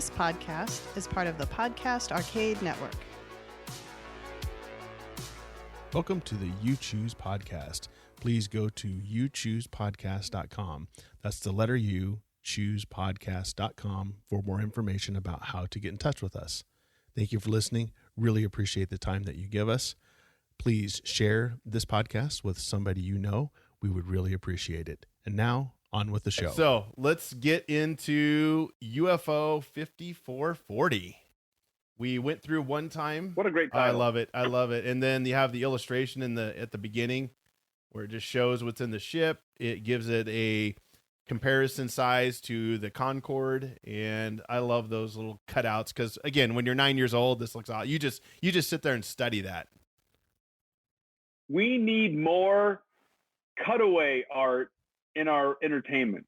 This podcast is part of the Podcast Arcade Network. Welcome to the You Choose Podcast. Please go to youchoosepodcast.com. That's the letter U, choosepodcast.com for more information about how to get in touch with us. Thank you for listening. Really appreciate the time that you give us. Please share this podcast with somebody you know. We would really appreciate it. And now, on with the show. So let's get into UFO 5440. We went through one time. What a great title. I love it. I love it. And then you have the illustration at the beginning where it just shows what's in the ship. It gives it a comparison size to the Concorde. And I love those little cutouts because, again, when you're 9 years old, this looks awesome. You just sit there and study that. We need more cutaway art in our entertainment.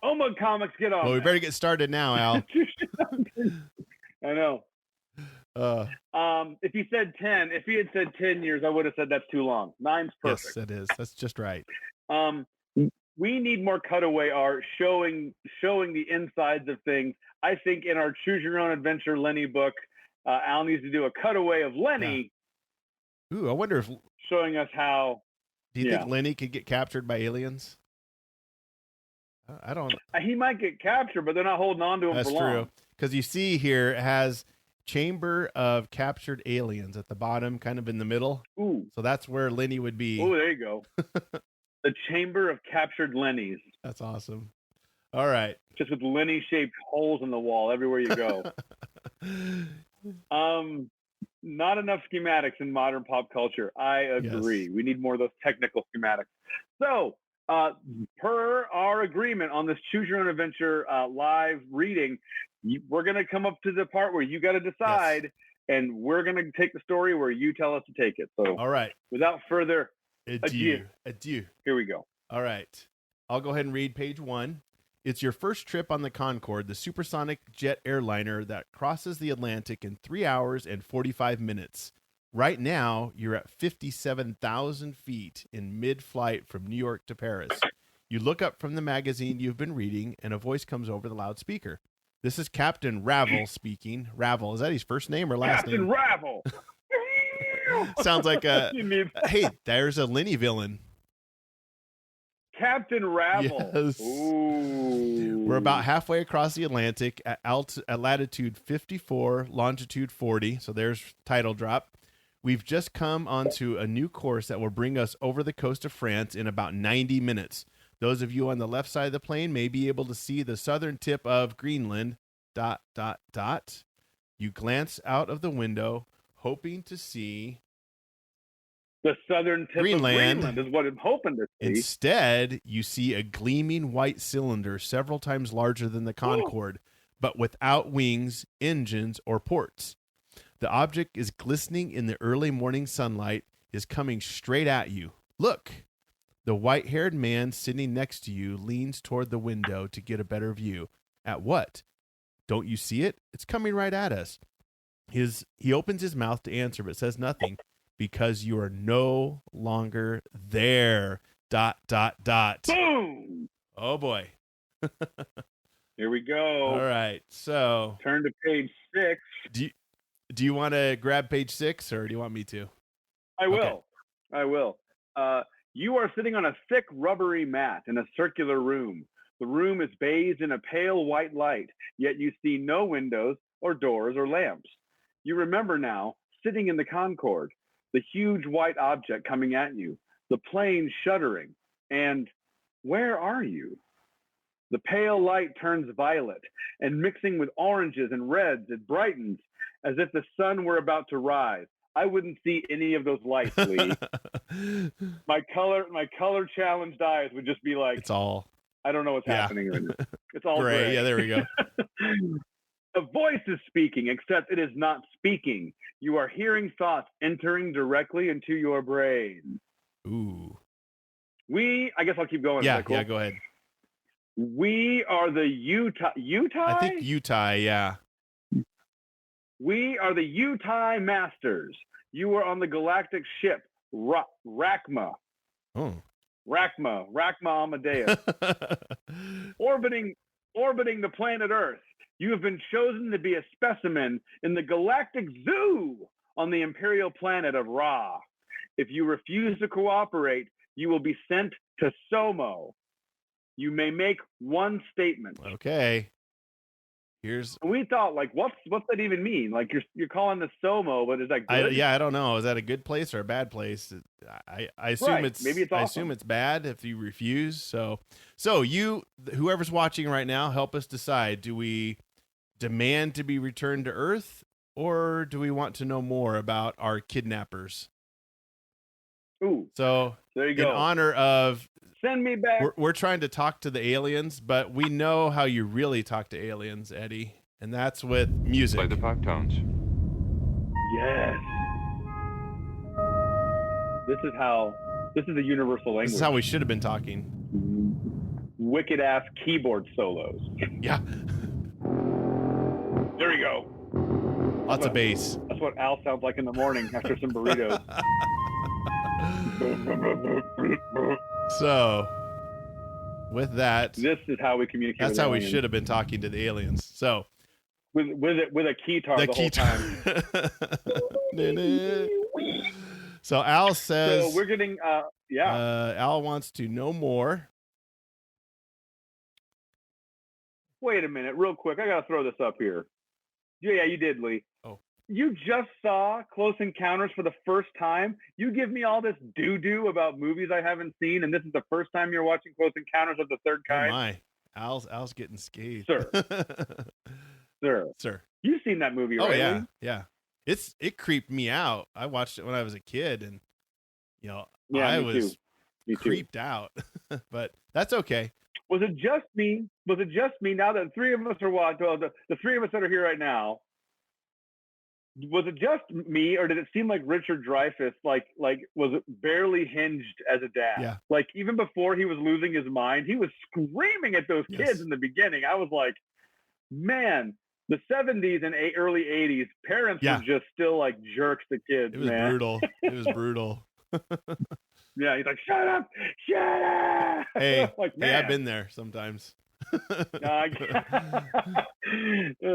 Omug Comics, get on. Well, we better get started now, Al. I know. If he had said 10 years, I would have said that's too long. 9's perfect. Yes, it is. That's just right. We need more cutaway art showing the insides of things. I think in our Choose Your Own Adventure Lenny book, Al needs to do a cutaway of Lenny. Yeah. Ooh, I wonder if showing us how. Do you think Lenny could get captured by aliens? I don't. He might get captured, but they're not holding on to him for long. That's true. Because you see here, it has Chamber of Captured Aliens at the bottom, kind of in the middle. Ooh. So that's where Lenny would be. Oh, there you go. The Chamber of Captured Lennys. That's awesome. All right. Just with Lenny-shaped holes in the wall everywhere you go. Not enough schematics in modern pop culture. I agree. Yes. We need more of those technical schematics. So, per our agreement on this Choose Your Own Adventure live reading, we're going to come up to the part where you got to decide, and we're going to take the story where you tell us to take it. So, all right. Without further adieu. Here we go. All right. I'll go ahead and read page 1. It's your first trip on the Concorde, the supersonic jet airliner that crosses the Atlantic in 3 hours and 45 minutes. Right now, you're at 57,000 feet in mid-flight from New York to Paris. You look up from the magazine you've been reading, and a voice comes over the loudspeaker. This is Captain Ravel speaking. Ravel, is that his first name or last name? Captain Ravel! Sounds like hey, there's a Lenny villain. Captain Ravel. Yes. Ooh. We're about halfway across the Atlantic at latitude 54, longitude 40. So there's title drop. We've just come onto a new course that will bring us over the coast of France in about 90 minutes. Those of you on the left side of the plane may be able to see the southern tip of Greenland, ... You glance out of the window, hoping to see the southern tip of Greenland is what I'm hoping to see. Instead, you see a gleaming white cylinder several times larger than the Concorde, but without wings, engines, or ports. The object is glistening in the early morning sunlight, is coming straight at you. Look! The white-haired man sitting next to you leans toward the window to get a better view. At what? Don't you see it? It's coming right at us. He opens his mouth to answer, but says nothing. Because you are no longer there. ... Boom! Oh, boy. Here we go. All right. So turn to page 6. Do you want to grab page 6 or do you want me to? I will. Okay. I will. You are sitting on a thick rubbery mat in a circular room. The room is bathed in a pale white light, yet you see no windows or doors or lamps. You remember now, sitting in the Concorde, the huge white object coming at you, the plane shuddering, and where are you? The pale light turns violet, and mixing with oranges and reds, it brightens as if the sun were about to rise. I wouldn't see any of those lights, Lee. My color challenged eyes would just be like, it's all. I don't know what's happening right now. It's all gray. gray. Yeah, there we go. A voice is speaking, except it is not speaking. You are hearing thoughts entering directly into your brain. Ooh. I guess I'll keep going. Yeah, cool? Yeah, go ahead. We are the Utai? I think Utai, yeah. We are the Utai Masters. You are on the galactic ship, Rachma. Oh. Rachma Amadeus. Orbiting orbiting the planet Earth. You have been chosen to be a specimen in the galactic zoo on the imperial planet of Ra. If you refuse to cooperate, you will be sent to Somo. You may make one statement. Okay. Here's. And we thought, like, what's that even mean? Like, you're calling this Somo, but is that good? I don't know. Is that a good place or a bad place? I assume Right. it's Maybe it's I awesome. assume it's bad if you refuse. So you, whoever's watching right now, help us decide. Do we demand to be returned to Earth, or do we want to know more about our kidnappers? Ooh. So there you go. In honor of, send me back. We're trying to talk to the aliens, but we know how you really talk to aliens, Eddie, and that's with music. Play the 5 tones. Yes. This is a universal language. This is how we should have been talking. Wicked ass keyboard solos. Yeah. There you go. Lots of bass. That's what Al sounds like in the morning after some burritos. So, with that, this is how we communicate. That's with how aliens. we should have been talking to the aliens. So, with a keytar the whole time. So Al says, so we're getting Al wants to know more. Wait a minute, real quick. I gotta throw this up here. Yeah, you did, Lee. Oh. You just saw Close Encounters for the first time. You give me all this doo-doo about movies I haven't seen, and this is the first time you're watching Close Encounters of the Third Kind. Oh my, Al's getting scathed. Sir. You've seen that movie, right? Oh yeah. It creeped me out. I watched it when I was a kid, and I was creeped out. But that's okay. Was it just me? Now that three of us are watching, the three of us that are here right now, was it just me, or did it seem like Richard Dreyfuss was barely hinged as a dad? Yeah. Like even before he was losing his mind, he was screaming at those kids in the beginning. I was like, man, the 70s and early 80s, parents were just still like jerks to kids. It was brutal. It was brutal. Yeah, he's like, shut up. Hey, like, hey, I've been there sometimes.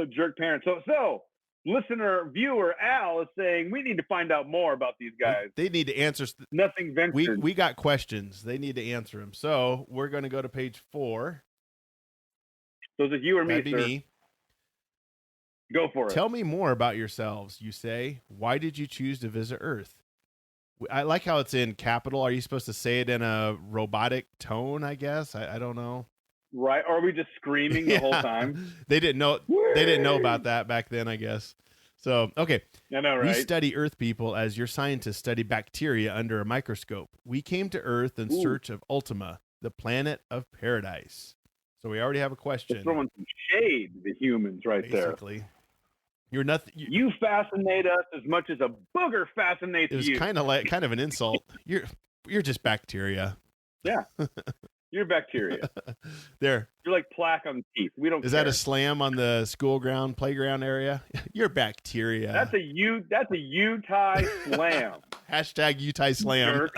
Jerk parents. So listener, viewer Al is saying we need to find out more about these guys. They need to answer. Nothing ventured. We got questions. They need to answer them. So we're going to go to page 4. So is it you or me, That'd be sir? me. Go for it. Tell me more about yourselves, you say. Why did you choose to visit Earth? I like how it's in capital. Are you supposed to say it in a robotic tone, I guess? I don't know. Right. Or are we just screaming the whole time? They didn't know. They didn't know about that back then, I guess. So, okay. I know, right? We study Earth people as your scientists study bacteria under a microscope. We came to Earth in search of Ultima, the planet of paradise. So we already have a question. We're throwing some shade to the humans basically. there. You're nothing. You fascinate us as much as a booger fascinates you. It was kind of an insult. You're just bacteria. Yeah. You're bacteria. There. You're like plaque on teeth. We don't. Is that a slam on the school ground, playground area? You're bacteria. That's a Utai slam. Hashtag Utai slam.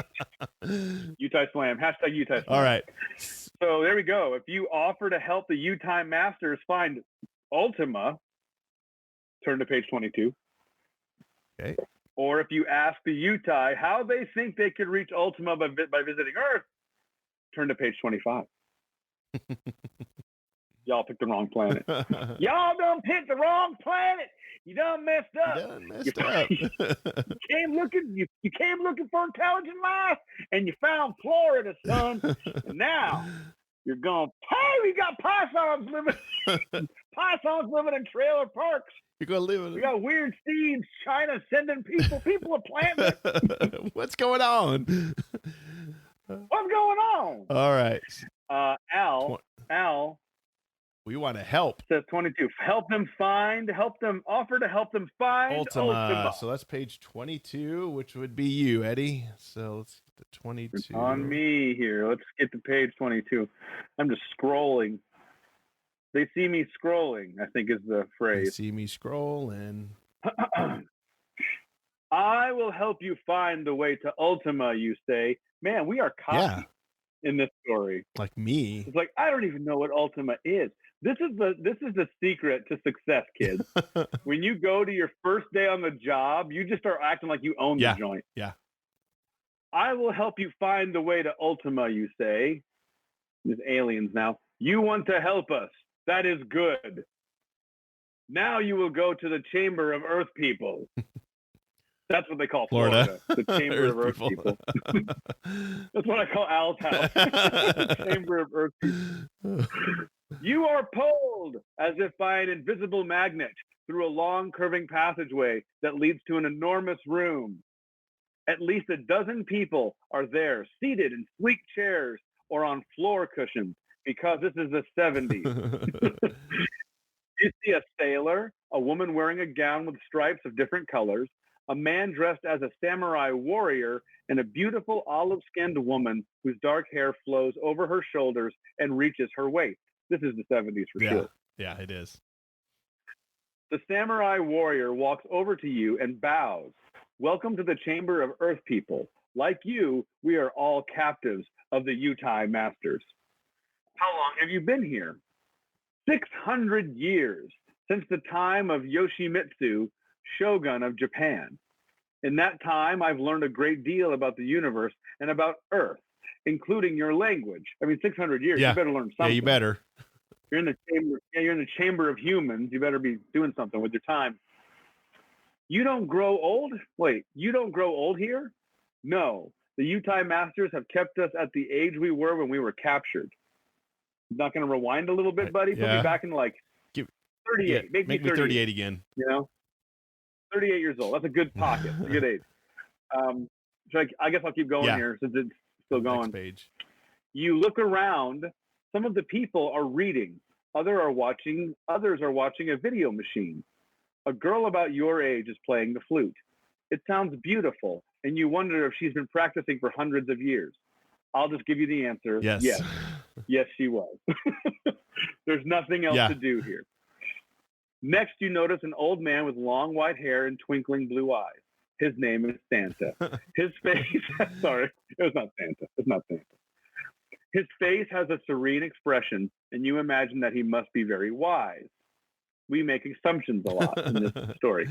Utai slam. Hashtag Utai slam. All right. So there we go. If you offer to help the Utai masters find Ultima, turn to page 22. Okay. Or if you ask the Utai how they think they could reach Ultima by visiting Earth, turn to page 25. Y'all picked the wrong planet. Y'all done picked the wrong planet. You done messed up. You came looking for intelligent life, and you found Florida, son. And now you're going, hey, we got pythons living in trailer parks. You're gonna live in. We got weird seeds. China sending people. People are planting. What's going on? What's going on? All right. Al. We want to help. Says 22. Offer to help them find Ultima. So that's page 22, which would be you, Eddie. So let's get to 22. It's on me here. Let's get to page 22. I'm just scrolling. They see me scrolling, I think is the phrase. They see me scrolling. I will help you find the way to Ultima, you say. Man, we are cocky in this story. Like me. It's like, I don't even know what Ultima is. This is the secret to success, kids. When you go to your first day on the job, you just start acting like you own the joint. Yeah. I will help you find the way to Ultima, you say. There's aliens now. You want to help us. That is good. Now you will go to the Chamber of Earth People. That's what they call Florida. The Chamber of Earth people. That's what I call Al's house. The Chamber of Earth People. You are pulled as if by an invisible magnet through a long curving passageway that leads to an enormous room. At least a dozen people are there, seated in sleek chairs or on floor cushions, because this is the 70s. You see a sailor, a woman wearing a gown with stripes of different colors, a man dressed as a samurai warrior, and a beautiful olive-skinned woman whose dark hair flows over her shoulders and reaches her waist. This is the 70s for sure. Yeah, it is. The samurai warrior walks over to you and bows. Welcome to the Chamber of Earth People. Like you, we are all captives of the Utai masters. How long have you been here? 600 years, since the time of Yoshimitsu, shogun of Japan. In that time, I've learned a great deal about the universe and about Earth, including your language. I mean, 600 years, you better learn something. Yeah, you better. You're in the chamber. Yeah, you're in the chamber of humans. You better be doing something with your time. You don't grow old? Wait, you don't grow old here? No. The Utai masters have kept us at the age we were when we were captured. Not going to rewind a little bit, buddy? Put me back in like 38. Make me 38 again. You know? 38 years old. That's a good pocket. A good age. So I guess I'll keep going here since it's still going. Next page. You look around. Some of the people are reading. Others are watching a video machine. A girl about your age is playing the flute. It sounds beautiful, and you wonder if she's been practicing for hundreds of years. I'll just give you the answer. Yes. Yes, she was. There's nothing else to do here. Next, you notice an old man with long white hair and twinkling blue eyes. His name is Santa. His face, sorry, it's not Santa. It's not Santa. His face has a serene expression, and you imagine that he must be very wise. We make assumptions a lot in this story.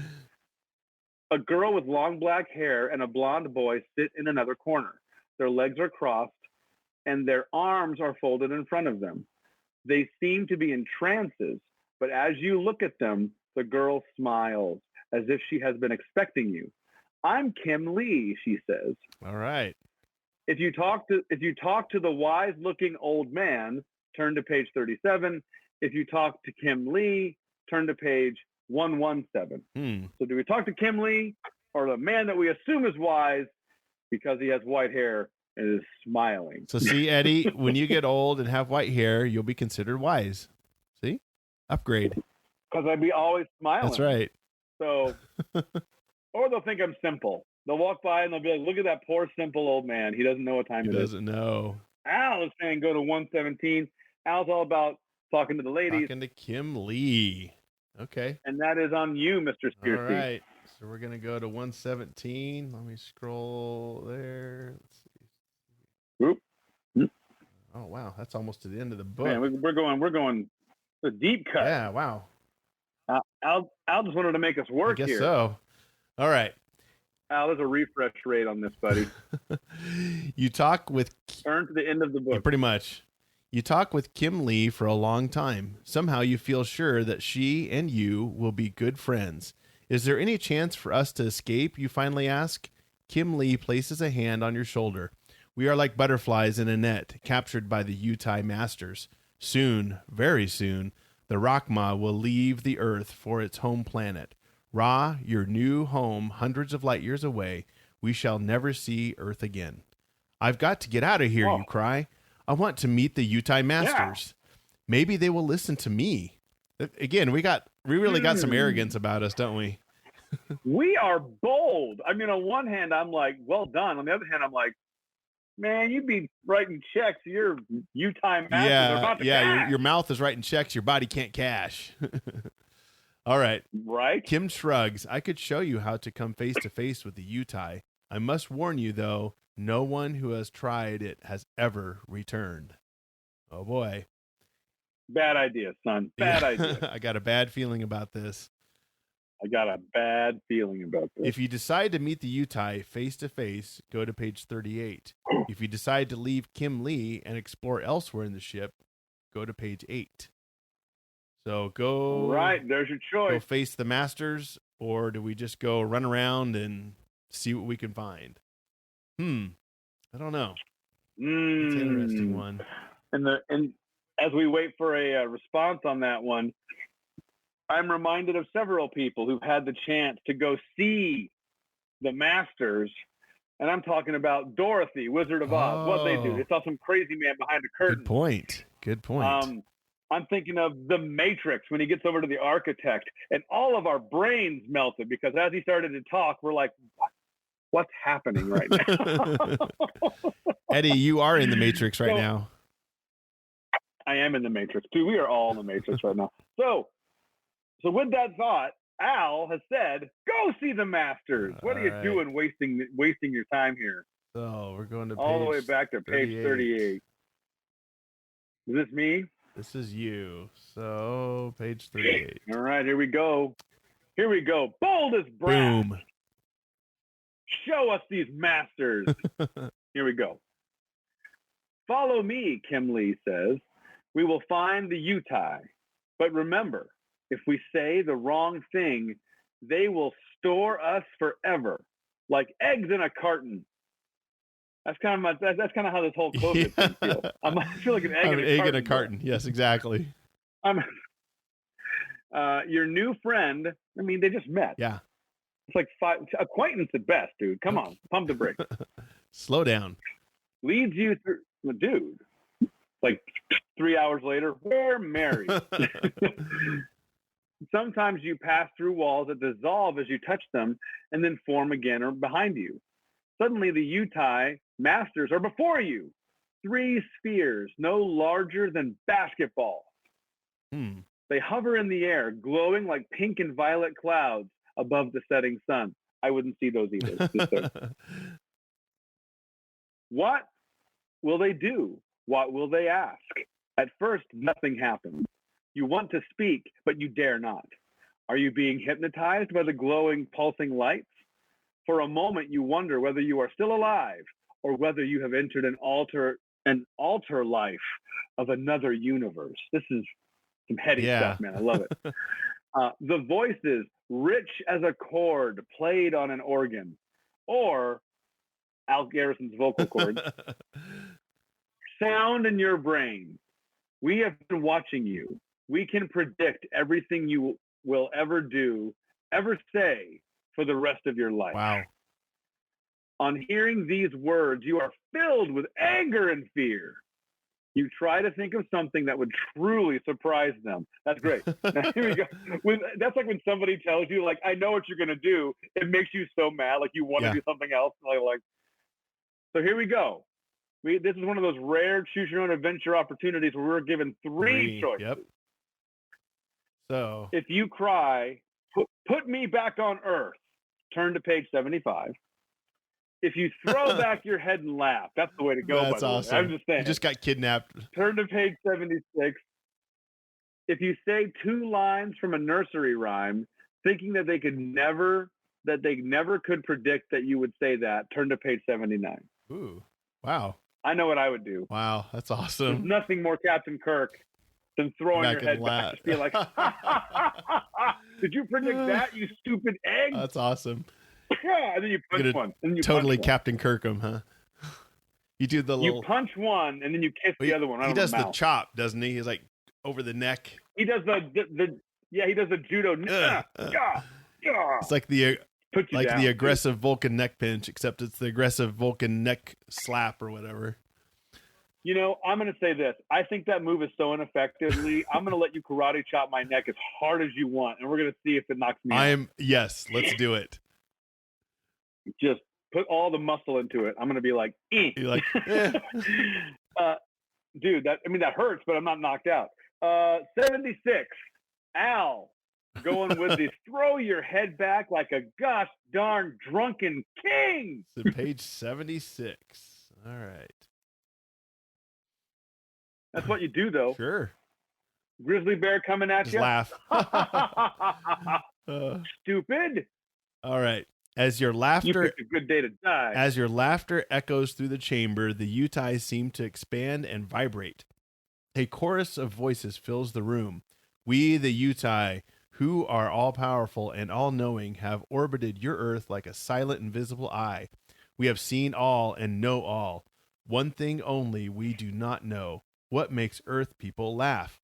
A girl with long black hair and a blonde boy sit in another corner. Their legs are crossed, and their arms are folded in front of them. They seem to be in trances, but as you look at them, the girl smiles as if she has been expecting you. I'm Kim Lee, she says. All right. If you talk to the wise-looking old man, turn to page 37. If you talk to Kim Lee, turn to page 117. So do we talk to Kim Lee or the man that we assume is wise because he has white hair and is smiling? So see, Eddie, when you get old and have white hair, you'll be considered wise. See? Upgrade. Because I'd be always smiling. That's right. So, or they'll think I'm simple. They'll walk by and they'll be like, look at that poor, simple old man. He doesn't know what time it is. He doesn't know. Al is saying go to 117. Al's all about talking to the ladies. Talking to Kim Lee. Okay. And that is on you, Mr. Spearseed. All right. So we're going to go to 117. Let me scroll there. Let's see. Oop. Oh, wow. That's almost to the end of the book. Man, we're going a deep cut. Yeah, wow. Al just wanted to make us work here. I guess so. All right. Al, there's a refresh rate on this, buddy. You talk with... Turn to the end of the book. Yeah, pretty much. You talk with Kim Lee for a long time. Somehow you feel sure that she and you will be good friends. Is there any chance for us to escape, you finally ask? Kim Lee places a hand on your shoulder. We are like butterflies in a net, captured by the Utai masters. Soon, very soon, the Rakma will leave the Earth for its home planet. Ra, your new home, hundreds of light years away. We shall never see Earth again. I've got to get out of here, you cry. I want to meet the Utai masters. Yeah. Maybe they will listen to me. Again, we really got some arrogance about us, don't we? We are bold. I mean, on one hand, I'm like, well done. On the other hand, I'm like, man, you'd be writing checks. Your Utai masters are about to cash. Your mouth is writing checks. Your body can't cash. All right. Right. Kim shrugs. I could show you how to come face to face with the Utai. I must warn you, though, no one who has tried it has ever returned. Oh, boy. Bad idea, son. Bad idea. I got a bad feeling about this. I got a bad feeling about this. If you decide to meet the Utai face to face, go to page 38. If you decide to leave Kim Lee and explore elsewhere in the ship, go to page 8. So go. All right, there's your Go choice. face the masters, or do we just go run around and see what we can find? I don't know. It's an interesting one. And as we wait for a response on that one, I'm reminded of several people who've had the chance to go see the Masters, and I'm talking about Dorothy, Wizard of Oz. What they do? They saw some crazy man behind a curtain. Good point. I'm thinking of The Matrix when he gets over to the architect, and all of our brains melted because as he started to talk, we're like, what's happening right now? Eddie, you are in the Matrix right now. I am in the Matrix. Dude, we are all in the Matrix right now. So with that thought, Al has said, go see the Masters. What are you doing wasting your time here? So we're going to all the way back to page 38. Is this me? This is you. So page 38. All right, here we go. Bold as brass. Boom. Show us these Masters. Here we go. Follow me, Kim Lee says. We will find the Utai. But remember, if we say the wrong thing, they will store us forever, like eggs in a carton. That's kind of how this whole COVID thing feels. I feel like an egg in a carton. Yes, exactly. Your new friend. I mean, they just met. Yeah. It's like acquaintance at best, dude. Come on, pump the brakes. Slow down. Leads you through, dude. Like 3 hours later, we're married. Sometimes you pass through walls that dissolve as you touch them and then form again or behind you. Suddenly the Utai Masters are before you. 3 spheres, no larger than basketballs. They hover in the air, glowing like pink and violet clouds above the setting sun. I wouldn't see those either. What will they do? What will they ask? At first, nothing happens. You want to speak, but you dare not. Are you being hypnotized by the glowing, pulsing lights? For a moment, you wonder whether you are still alive or whether you have entered an alter life of another universe. This is some heady stuff, man. I love it. The voices, rich as a chord played on an organ, or Al Garrison's vocal cords, sound in your brain. We have been watching you. We can predict everything you will ever do, ever say for the rest of your life. Wow. On hearing these words, you are filled with anger and fear. You try to think of something that would truly surprise them. That's great. Now, here we go. That's like when somebody tells you, like, I know what you're going to do. It makes you so mad, like you want to do something else. So here we go. This is one of those rare choose your own adventure opportunities where we're given 3 choices. Yep. So if you cry, put me back on Earth, turn to page 75. If you throw back your head and laugh, that's the way to go. That's awesome. I'm just saying. You just got kidnapped. Turn to page 76. If you say 2 lines from a nursery rhyme, thinking that they never could predict that you would say that, turn to page 79. Ooh, wow. I know what I would do. Wow, that's awesome. There's nothing more Captain Kirk than throwing your head back. Just be like, did you predict that, you stupid egg? That's awesome. And then you punch one. And you totally punch Captain Kirkham, huh? You do the little... You punch one, and then you kiss the other one. He does the chop, doesn't he? He's like over the neck. He does he does the judo. It's like the aggressive Vulcan neck pinch, except it's the aggressive Vulcan neck slap or whatever. You know, I'm going to say this. I think that move is so ineffectively. I'm going to let you karate chop my neck as hard as you want, and we're going to see if it knocks me out. Yes, let's do it. Just put all the muscle into it. I'm going to be like, eh. You're like, dude, that hurts, but I'm not knocked out. 76, Al, going with the throw your head back like a gosh darn drunken king. So page 76. All right. That's what you do, though. Sure. Grizzly bear coming at Just you. laugh. Stupid. All right. As your You laughter picked a good day to die. As your laughter echoes through the chamber, the Utai seem to expand and vibrate. A chorus of voices fills the room. We, the Utai, who are all-powerful and all-knowing, have orbited your earth like a silent, invisible eye. We have seen all and know all. One thing only we do not know. What makes earth people laugh?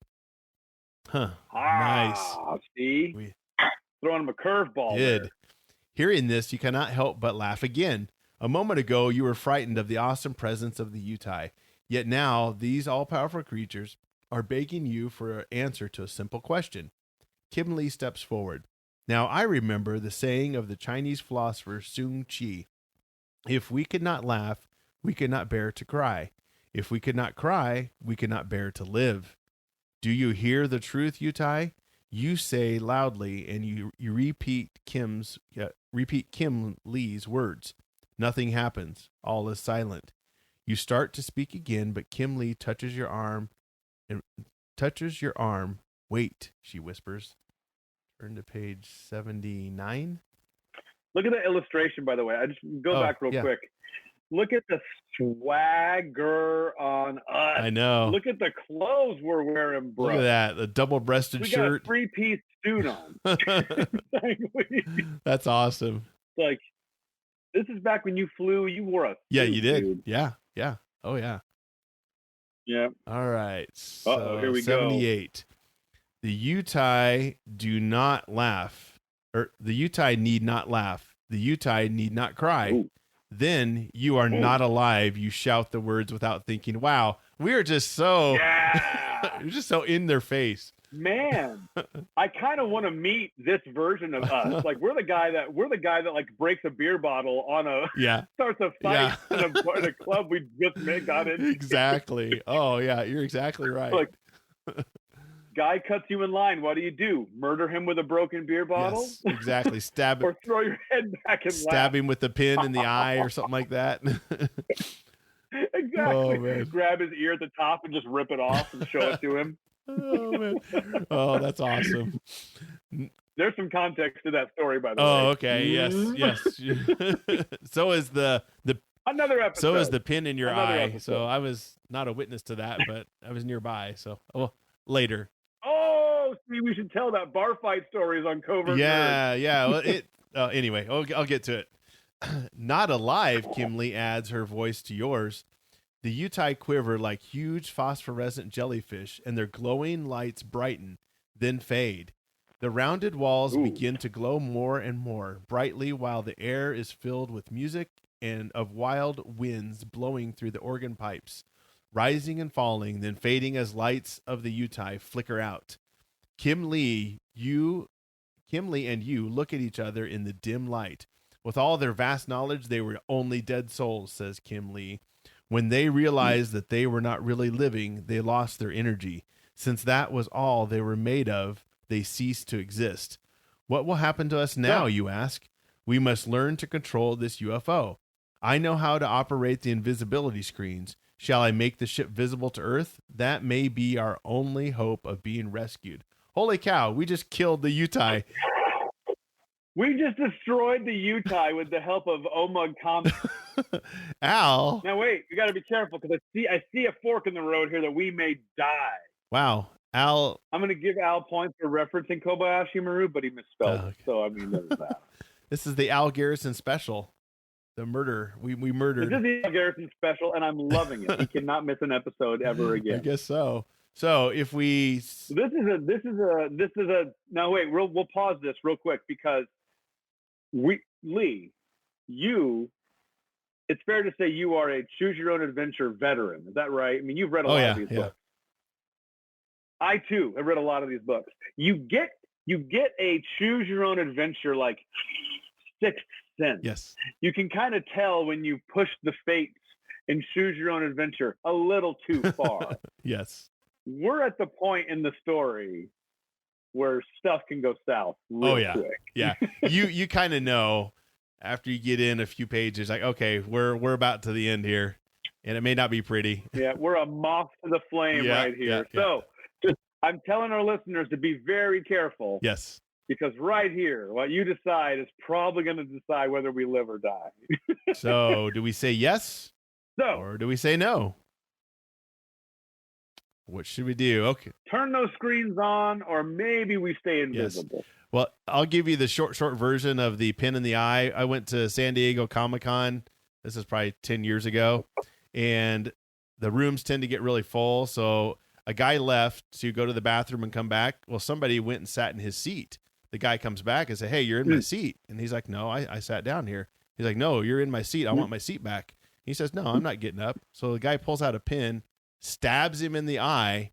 Huh. Nice. See? We Throwing him a curveball did. there. Hearing this, you cannot help but laugh again. A moment ago, you were frightened of the awesome presence of the Utai. Yet now, these all-powerful creatures are begging you for an answer to a simple question. Kim Lee steps forward. Now, I remember the saying of the Chinese philosopher Sun Qi. If we could not laugh, we could not bear to cry. If we could not cry, we could not bear to live. Do you hear the truth, Utai? You say loudly, and you repeat Kim Lee's words. Nothing happens. All is silent. You start to speak again, but Kim Lee touches your arm. Wait, she whispers. Turn to page 79. Look at the illustration, by the way. I just go back real quick. Look at the swagger on us. I know. Look at the clothes we're wearing, bro. Look at that. The double-breasted shirt. We got a three-piece suit on. That's awesome. Like, this is back when you flew. You wore a suit. Yeah, you did. Dude. Yeah. Oh, yeah. Yeah. All right. So here we 78. go. The Utai do not laugh. Or the Utai need not laugh. The Utai need not cry. Ooh. Then you are not alive. You shout the words without thinking. Wow, we are just so you're just so in their face. Man, I kind of want to meet this version of us. Like we're the guy that like breaks a beer bottle on a starts a fight in a club we just got in. Exactly. Oh yeah, you're exactly right. Like, guy cuts you in line. What do? Murder him with a broken beer bottle? Yes, exactly. Stab or throw your head back and stab him with a pin in the eye or something like that. Exactly. Oh, man. Grab his ear at the top and just rip it off and show it to him. Oh, man. Oh, that's awesome. There's some context to that story, by the way. Oh, okay. Yes. So is the another episode. So is the pin in your eye. Episode. So I was not a witness to that, but I was nearby. So later. Oh, see, we should tell that bar fight stories on Covert. Yeah. Well, anyway, I'll get to it. Not alive, Kim Lee adds her voice to yours. The Utai quiver like huge phosphorescent jellyfish, and their glowing lights brighten, then fade. The rounded walls begin to glow more and more brightly, while the air is filled with music and of wild winds blowing through the organ pipes, rising and falling, then fading as lights of the Utai flicker out. Kim Lee and you look at each other in the dim light. With all their vast knowledge, they were only dead souls, says Kim Lee. When they realized that they were not really living, they lost their energy. Since that was all they were made of, they ceased to exist. What will happen to us now, you ask? We must learn to control this UFO. I know how to operate the invisibility screens. Shall I make the ship visible to Earth? That may be our only hope of being rescued. Holy cow, we just killed the Utai. We just destroyed the Utai with the help of Omug Comics. Al. Now wait, we got to be careful because I see a fork in the road here that we may die. Wow, Al. I'm going to give Al points for referencing Kobayashi Maru, but he misspelled it. So I mean, there's that. This is the Al Garrison special. The murder. We murdered. This is the Al Garrison special, and I'm loving it. He cannot miss an episode ever again. I guess so. So if we, this is a. Now wait, we'll pause this real quick because Lee, it's fair to say you are a choose your own adventure veteran. Is that right? I mean, you've read a lot of these books. I too have read a lot of these books. You get a choose your own adventure like sixth sense. Yes. You can kind of tell when you push the fates and choose your own adventure a little too far. Yes. We're at the point in the story where stuff can go south real quick. Yeah. You kind of know after you get in a few pages, like, okay, we're about to the end here, and it may not be pretty. Yeah, we're a moth to the flame right here. So I'm telling our listeners to be very careful. Yes. Because right here, what you decide is probably going to decide whether we live or die. So do we say yes or do we say no? What should we do? Okay. Turn those screens on, or maybe we stay invisible. Yes. Well, I'll give you the short version of the pin in the eye. I went to San Diego Comic-Con. This is probably 10 years ago. And the rooms tend to get really full. So a guy left to go to the bathroom and come back. Well, somebody went and sat in his seat. The guy comes back and said, "Hey, you're in my seat." And he's like, "No, I sat down here." He's like, "No, you're in my seat. I want my seat back." He says, "No, I'm not getting up." So the guy pulls out a pin, stabs him in the eye,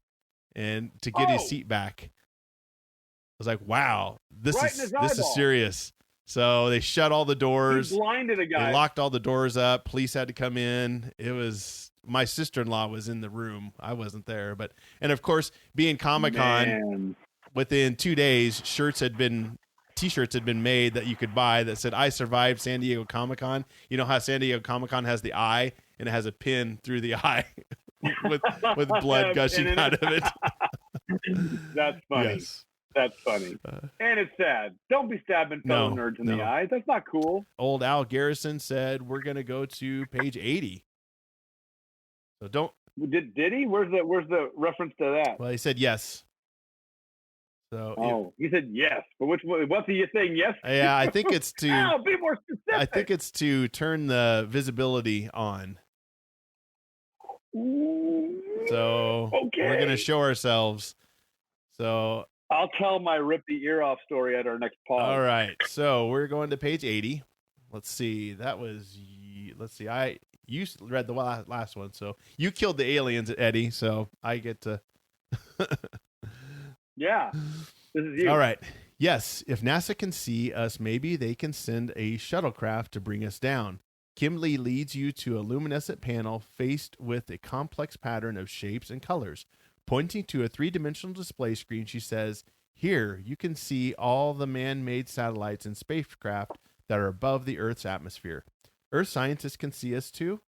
and to get his seat back. I was like, "Wow, this is serious." So they shut all the doors. He blinded a guy. They locked all the doors up. Police had to come in. It was my sister-in-law was in the room. I wasn't there, and of course, being Comic-Con, within 2 days, T-shirts had been made that you could buy that said, "I survived San Diego Comic-Con." You know how San Diego Comic-Con has the eye and it has a pin through the eye with blood gushing out of it. That's funny. Yes. That's funny. And it's sad. Don't be stabbing fellow nerds in the eye. That's not cool. Old Al Garrison said, "We're going to go to page 80." So don't. Did he? Where's the reference to that? Well, he said yes. So he said yes, but what's he saying yes? Yeah, I think it's to be more specific. I think it's to turn the visibility on. So we're gonna show ourselves. So I'll tell my rip the ear off story at our next pod. All right, so we're going to page 80. Let's see. You read the last one, so you killed the aliens, Eddie. So I get to. Yeah, this is you. All right. Yes, if NASA can see us, maybe they can send a shuttlecraft to bring us down. Kim Lee leads you to a luminescent panel faced with a complex pattern of shapes and colors. Pointing to a three-dimensional display screen, she says, "Here, you can see all the man-made satellites and spacecraft that are above the Earth's atmosphere. Earth scientists can see us too?"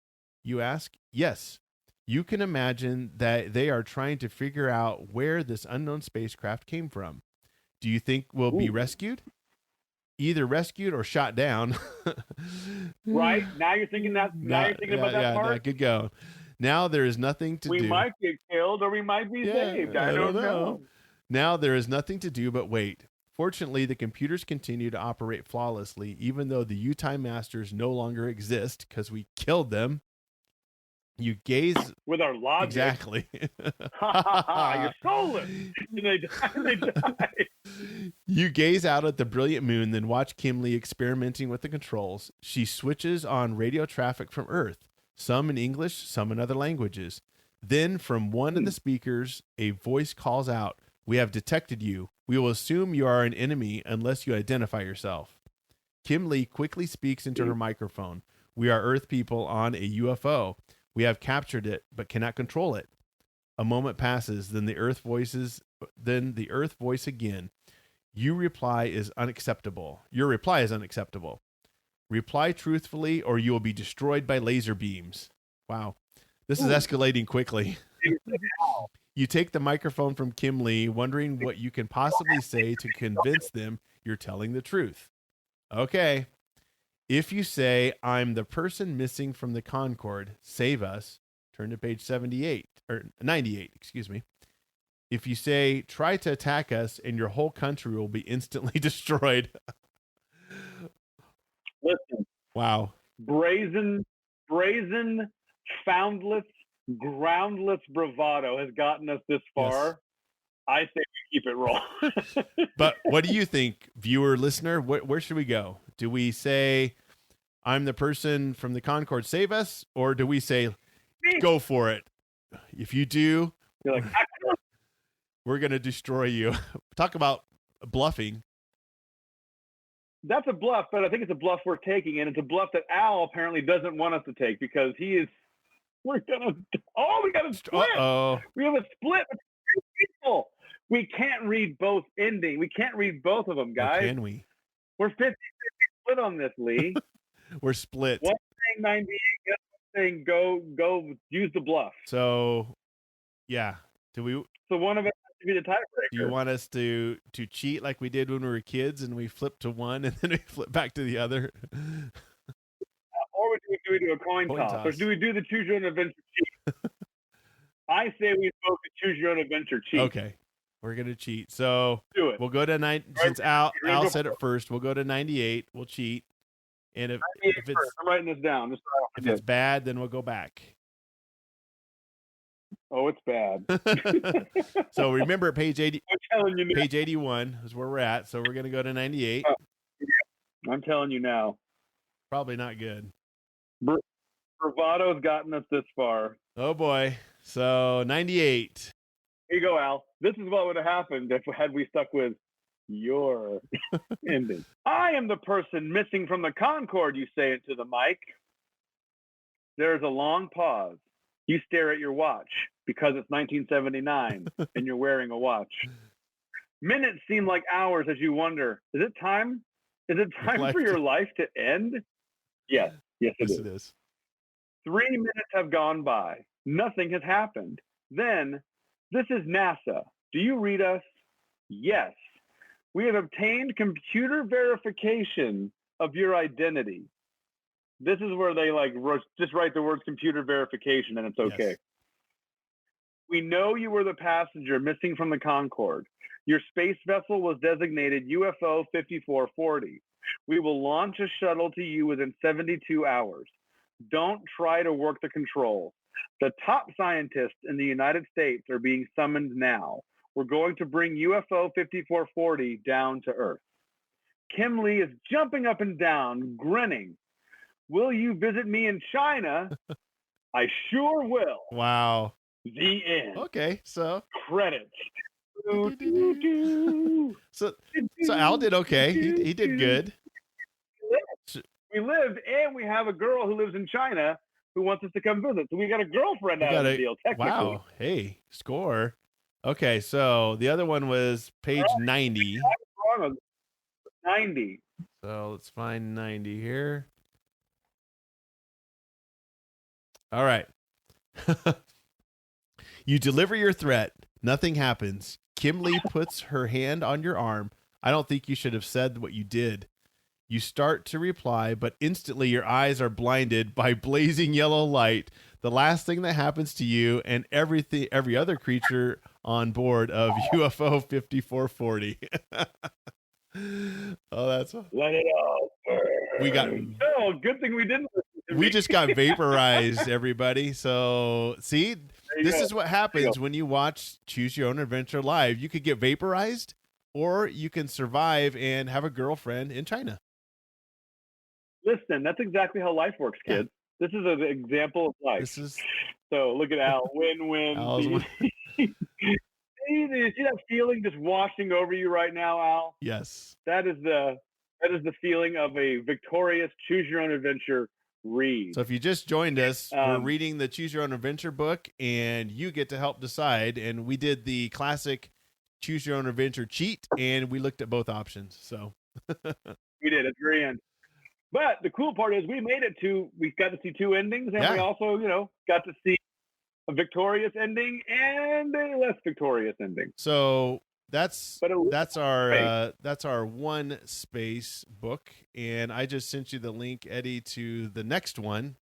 You ask. "Yes. You can imagine that they are trying to figure out where this unknown spacecraft came from. Do you think we'll be rescued? Either rescued or shot down." Right? Now you're thinking that. Now you're thinking about that part. Yeah, good go. Now there is nothing to do. We might get killed or we might be saved. I don't know. Now there is nothing to do but wait. Fortunately, the computers continue to operate flawlessly, even though the Utai masters no longer exist because we killed them. You gaze with our logic. Exactly. You're soulless. They die. You gaze out at the brilliant moon, then watch Kim Lee experimenting with the controls. She switches on radio traffic from Earth, some in English, some in other languages. Then from one of the speakers, a voice calls out, "We have detected you. We will assume you are an enemy unless you identify yourself." Kim Lee quickly speaks into her microphone. "We are Earth people on a UFO. We have captured it, but cannot control it." A moment passes, then the Earth voice again. Your reply is unacceptable. Reply truthfully, or you will be destroyed by laser beams. Wow. This is escalating quickly. You take the microphone from Kim Lee, wondering what you can possibly say to convince them you're telling the truth. Okay. If you say, "I'm the person missing from the Concorde, save us," turn to page 98, excuse me. If you say, "Try to attack us and your whole country will be instantly destroyed." Listen. Wow. Brazen, foundless, groundless bravado has gotten us this far. Yes. I say we keep it rolling. But what do you think, viewer, listener? Where should we go? Do we say, "I'm the person from the Concorde, save us"? Or do we say, "Go for it"? If you do, you're like, we're going to destroy you. Talk about bluffing. That's a bluff, but I think it's a bluff we're taking, and it's a bluff that Al apparently doesn't want us to take because we got a split. Uh-oh. We have a split of two people. We can't read both endings. We can't read both of them, guys. Or can we? We're 50-50 split on this, Lee. We're split. One saying 98, the other saying go use the bluff. So, yeah. Do we? So one of us has to be the tiebreaker. Do you want us to cheat like we did when we were kids and we flip to one and then we flip back to the other? Or do we do a coin toss? Or do we do the choose your own adventure cheat? I say we both choose your own adventure cheat. Okay. We're going to cheat. So Do it. we'll go to since Al said it first, we'll go to 98. We'll cheat. And if it's, I'm writing this down. If it's bad, then we'll go back. Oh, it's bad. So remember page 80. I'm telling you now. Page 81 is where we're at. So we're going to go to 98. I'm telling you now. Probably not good. Bravado's gotten us this far. Oh boy. So 98. Here you go, Al. This is what would have happened had we stuck with your ending. I am the person missing from the Concorde, you say into the mic. There's a long pause. You stare at your watch because it's 1979 and you're wearing a watch. Minutes seem like hours as you wonder, is it time? Is it time for your life to end? Yes. Yes, it is. 3 minutes have gone by. Nothing has happened. Then, this is NASA. Do you read us? Yes. We have obtained computer verification of your identity. This is where they just write the words computer verification and it's okay. Yes. We know you were the passenger missing from the Concorde. Your space vessel was designated UFO 5440. We will launch a shuttle to you within 72 hours. Don't try to work the controls. The top scientists in the United States are being summoned now. We're going to bring UFO 5440 down to Earth. Kim Lee is jumping up and down, grinning. Will you visit me in China? I sure will. Wow. The end. Okay, so credits. So Al did okay. He did good. We lived, and we have a girl who lives in China who wants us to come visit. So we got a girlfriend out of the deal, technically. Wow. Hey, score. Okay, so the other one was page 90. 90. So let's find 90 here. All right. You deliver your threat. Nothing happens. Kim Lee puts her hand on your arm. I don't think you should have said what you did. You start to reply, but instantly your eyes are blinded by blazing yellow light. The last thing that happens to you and every other creature on board of UFO 5440. Oh, that's let it all burn. We got. Oh, good thing we didn't. We just got vaporized, everybody. So see, this is what happens when you watch Choose Your Own Adventure live. You could get vaporized, or you can survive and have a girlfriend in China. Listen, that's exactly how life works, kids. Yeah. This is an example of life. So look at Al. Win-win. You see that feeling just washing over you right now, Al? Yes. That is the feeling of a victorious Choose Your Own Adventure read. So if you just joined us, we're reading the Choose Your Own Adventure book, and you get to help decide. And we did the classic Choose Your Own Adventure cheat, and we looked at both options. So we did at the very end. But the cool part is we got to see two endings, and we also, got to see a victorious ending and a less victorious ending. So that's our one space book, and I just sent you the link, Eddie, to the next one.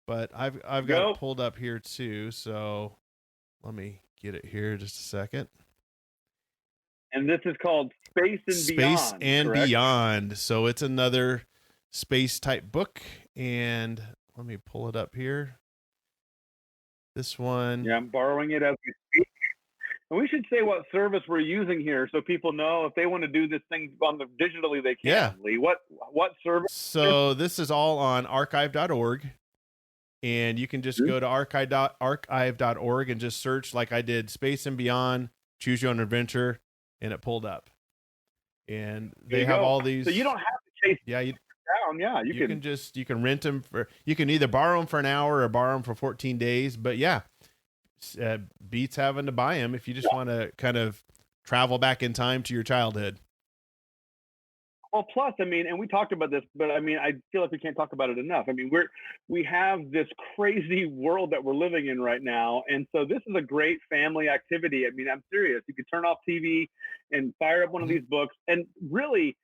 But I've got it pulled up here too. So let me get it here just a second. And this is called Space and Beyond. Space and Beyond. So it's another space type book, and let me pull it up here. This one. Yeah, I'm borrowing it as we speak. And we should say what service we're using here so people know if they want to do this thing digitally, they can. Yeah. Lee, what service? So this is all on archive.org, and you can just go to archive.org and just search, like I did, Space and Beyond, Choose Your Own Adventure, and it pulled up. And they have all these. So you don't have to chase down. Yeah, you can rent them you can either borrow them for an hour or borrow them for 14 days. But beats having to buy them if you just want to kind of travel back in time to your childhood. Well, plus, I mean, and we talked about this, but I mean, I feel like we can't talk about it enough. I mean, we have this crazy world that we're living in right now, and so this is a great family activity. I mean, I'm serious. You could turn off TV and fire up one of these books, and really,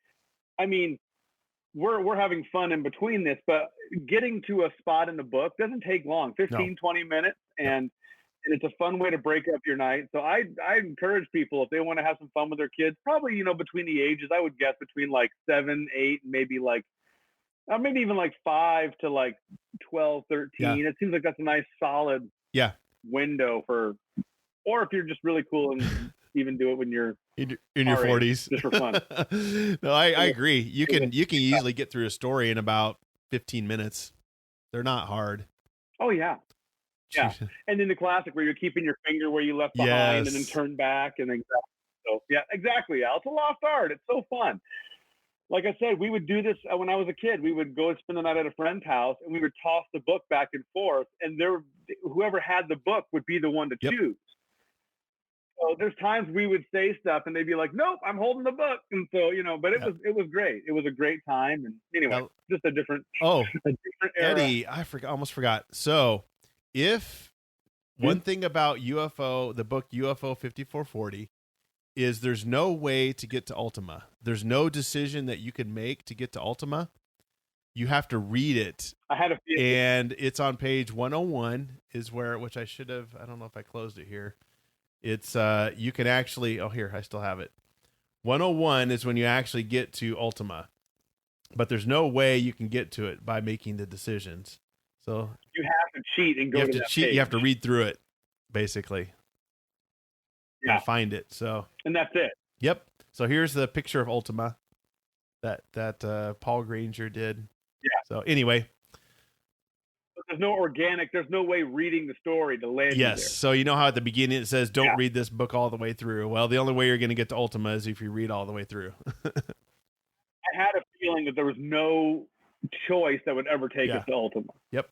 I mean, we're having fun in between this, but getting to a spot in the book doesn't take long, 15, 20 minutes, and it's a fun way to break up your night. So I encourage people, if they want to have some fun with their kids, probably, you know, between the ages, I would guess between like 7, 8, maybe like, maybe even like 5 to like 12, 13. Yeah. It seems like that's a nice solid window for, or if you're just really cool and even do it when you're in your 40s, just for fun. No, I agree. You can easily get through a story in about 15 minutes. They're not hard. Oh yeah. Yeah. And then the classic where you're keeping your finger where you left behind and then turn back and then so yeah, exactly. Al. It's a lost art. It's so fun. Like I said, we would do this when I was a kid. We would go and spend the night at a friend's house and we would toss the book back and forth, and whoever had the book would be the one to choose. So there's times we would say stuff and they'd be like, nope, I'm holding the book. And so, you know, but it was great. It was a great time. And anyway, just a different era. Eddie, almost forgot. So if one thing about UFO, the book UFO 5440, is there's no way to get to Ultima. There's no decision that you can make to get to Ultima. You have to read it. I had a feeling. And it's on page 101 is where, which I should have, I don't know if I closed it here. It's, you can actually, here, I still have it. 101 is when you actually get to Ultima, but there's no way you can get to it by making the decisions. So you have to cheat and go to that page. You have to read through it, basically. Yeah. And find it. So, and that's it. Yep. So here's the picture of Ultima that Paul Granger did. Yeah. So anyway, there's no way reading the story to land you there. So you know how at the beginning it says, don't read this book all the way through. Well, the only way you're going to get to Ultima is if you read all the way through. I had a feeling that there was no choice that would ever take us to Ultima. Yep.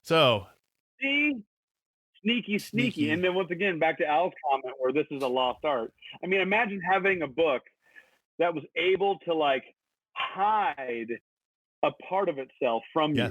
So. See? Sneaky. And then once again, back to Al's comment where this is a lost art. I mean, imagine having a book that was able to like hide a part of itself from you.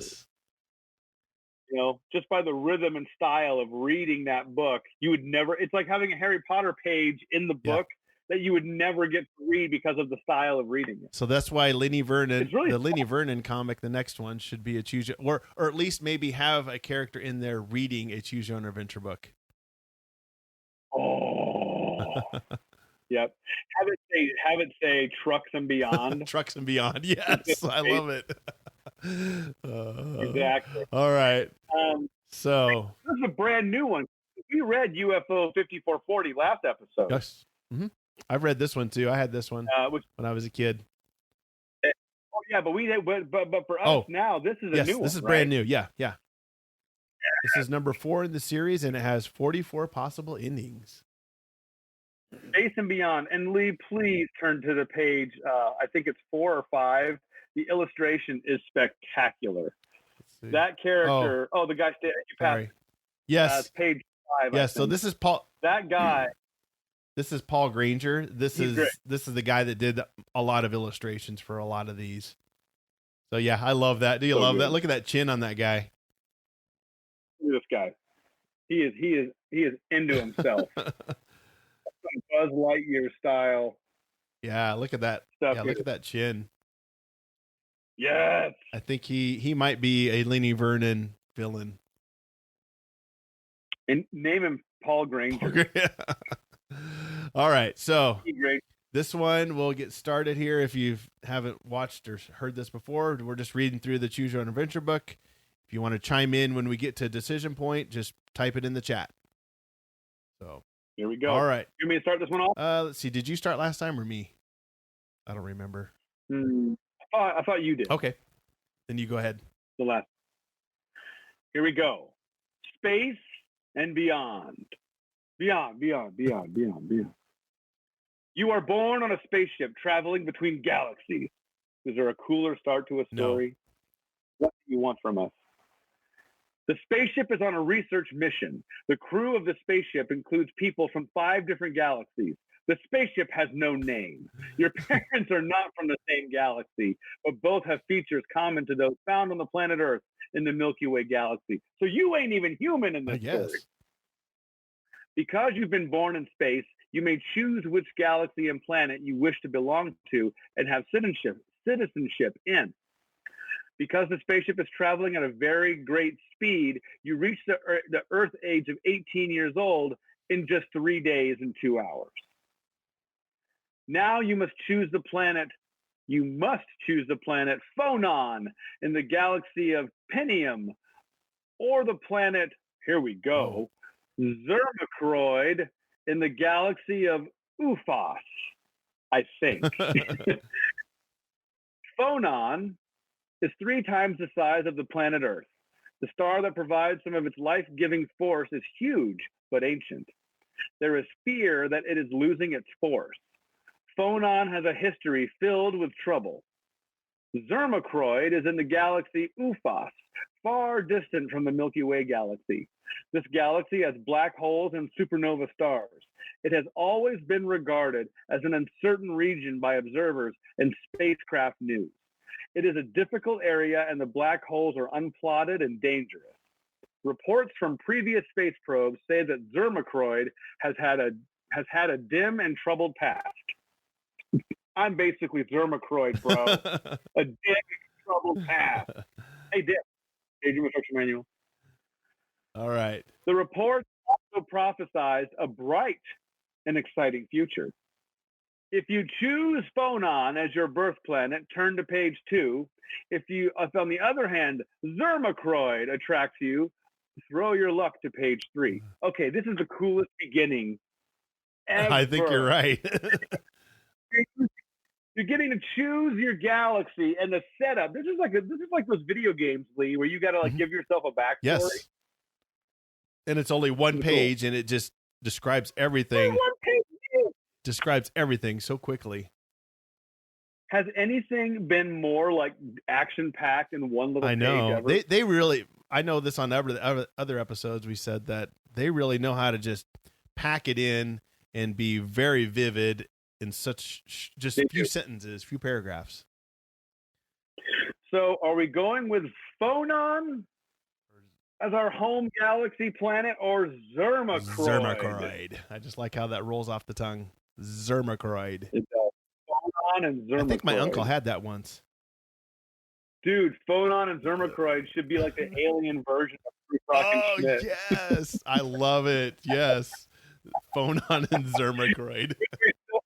You know, just by the rhythm and style of reading that book, you would never, it's like having a Harry Potter page in the book that you would never get to read because of the style of reading it. So that's why Lenny Vernon, Lenny Vernon comic, the next one should be a choose, or at least maybe have a character in there reading a choose your own adventure book. Oh, yep. Have it say Trucks and Beyond. Trucks and Beyond. Yes, I love it. Exactly. All right. So this is a brand new one. We read UFO 5440 last episode. Yes. Mm-hmm. I've read this one too. I had this one when I was a kid. Oh yeah, but for us now, this is a new one. This is brand new. Yeah. This is number 4 in the series, and it has 44 possible endings. Space and Beyond. And Lee, please turn to the page. I think it's 4 or 5. The illustration is spectacular. That character. The guy you passed. Yes. Page 5. Yes. So this is Paul. That guy. This is Paul Granger. This is the guy that did a lot of illustrations for a lot of these. So yeah, I love that. Do you love that? Look at that chin on that guy. Look at this guy. He is into himself. Buzz Lightyear style. Yeah, look at that. Look at that chin. Yes. I think he might be a Lenny Vernon villain. And name him Paul Granger. All right, so this one we'll get started here. If you haven't watched or heard this before, we're just reading through the Choose Your Own Adventure book. If you want to chime in when we get to decision point, just type it in the chat. So here we go. All right, you want me to start this one off? Let's see. Did you start last time or me? I don't remember. I thought you did. Okay, then you go ahead. The last. Here we go. Space and beyond. Beyond. You are born on a spaceship traveling between galaxies. Is there a cooler start to a story? No. What do you want from us? The spaceship is on a research mission. The crew of the spaceship includes people from 5 different galaxies. The spaceship has no name. Your parents are not from the same galaxy, but both have features common to those found on the planet Earth in the Milky Way galaxy. So you ain't even human in this story. Because you've been born in space, you may choose which galaxy and planet you wish to belong to and have citizenship in. Because the spaceship is traveling at a very great speed, you reach the Earth age of 18 years old in just 3 days and 2 hours. Now you must choose the planet. You must choose the planet Phonon in the galaxy of Penium, or the planet, here we go, Zermacroid in the galaxy of Ufos, I think. Phonon is 3 times the size of the planet Earth. The star that provides some of its life-giving force is huge, but ancient. There is fear that it is losing its force. Phonon has a history filled with trouble. Zermacroid is in the galaxy Ufos, far distant from the Milky Way galaxy. This galaxy has black holes and supernova stars. It has always been regarded as an uncertain region by observers and spacecraft news. It is a difficult area, and the black holes are unplotted and dangerous. Reports from previous space probes say that Zermacroid has had a dim and troubled past. I'm basically Zermacroid, bro. A dim and troubled past. Hey, Dick. Agent Instruction Manual. All right. The report also prophesies a bright and exciting future. If you choose Phonon as your birth planet, turn to page 2. If on the other hand, Zermacroid attracts you, throw your luck to page 3. Okay, this is the coolest beginning ever. I think you're right. You're getting to choose your galaxy and the setup. This is like those video games, Lee, where you got to give yourself a backstory. Yes. And it's only one page, and it just describes everything. Describes everything so quickly. Has anything been more like action-packed in one little page ever? They really, I know this on other episodes, we said that they really know how to just pack it in and be very vivid in such just a few sentences, few paragraphs. So are we going with Phonon as our home galaxy planet, or Zermacroid? Zermacroid. I just like how that rolls off the tongue. Zermacroid. It's Phonon and Zermacroid. I think my uncle had that once. Dude, Phonon and Zermacroid should be like the alien version of Bruce Rock. Yes. I love it. Yes. Phonon and Zermacroid.